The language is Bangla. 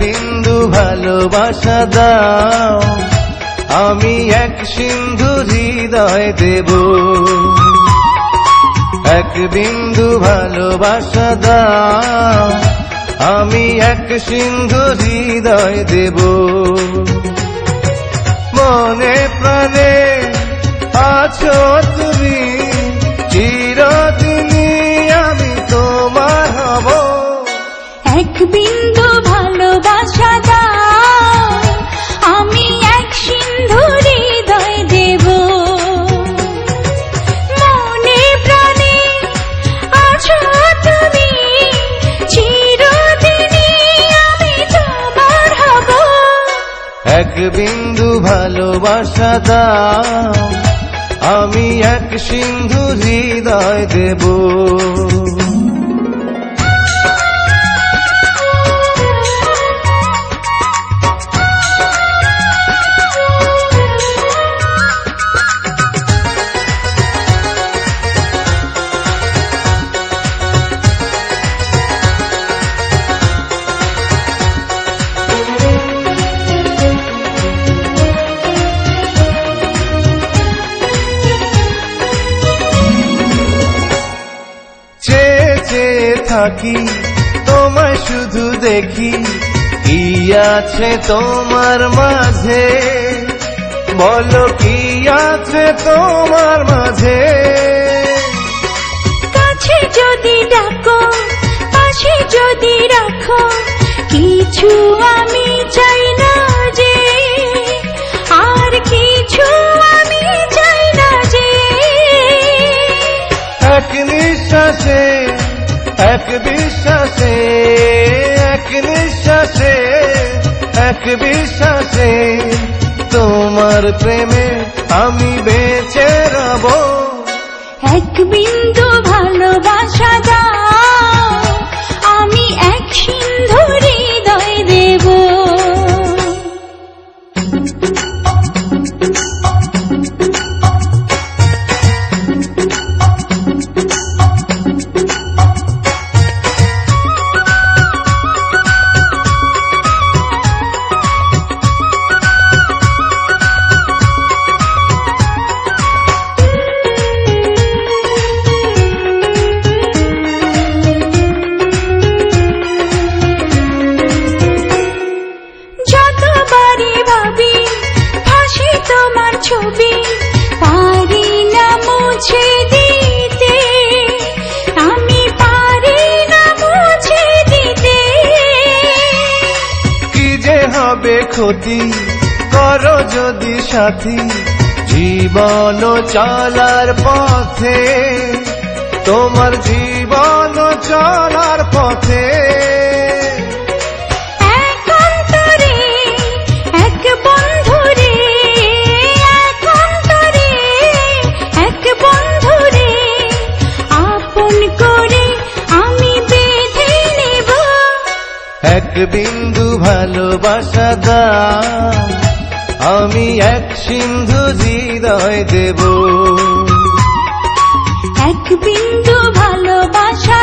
বিন্দু ভালোবাসা দাও, আমি এক সিন্ধু হৃদয় দেব। এক বিন্দু ভালোবাসা দাও, আমি এক সিন্ধু হৃদয় দেব। মনে প্রাণে আছো তুমি, চিরদিনই আমি তোমার হব। এক বিন্দু ভালোবাসা দাও, আমি এক সিন্ধু হৃদয় দেব। মনে প্রাণে আছো তুমি, চিরদিনই আমি তোমার হব। এক বিন্দু ভালোবাসা দাও, আমি এক সিন্ধু হৃদয় দেব। থাকি তোমায় শুধু দেখি, কি আছে তোমার মাঝে, বলো কি আছে তোমার মাঝে। কাছে যদি ডাকো, পাশে যদি রাখো, কিছু আমি চাই না যে, আর কিছু আমি চাই না যে। এক নিঃশ্বাসে, এক বিশ্বাসে, এক নিঃশ্বাসে, এক বিশ্বাসে, তোমার প্রেমে আমি বেঁচে রব। এক বিন্দু ভালোবাসা দাও, আমি এক সিন্ধু হৃদয় দেব। ছবি পারি না মুছে দিতে, আমি পারি না মুছে দিতে। কি যে হবে ক্ষতি করো যদি সাথী, জীবন চলার পথে, তোমার জীবন চলার পথে। এক বিন্দু ভালোবাসা দাও, আমি এক সিন্ধু হৃদয় দেব। এক বিন্দু ভালোবাসা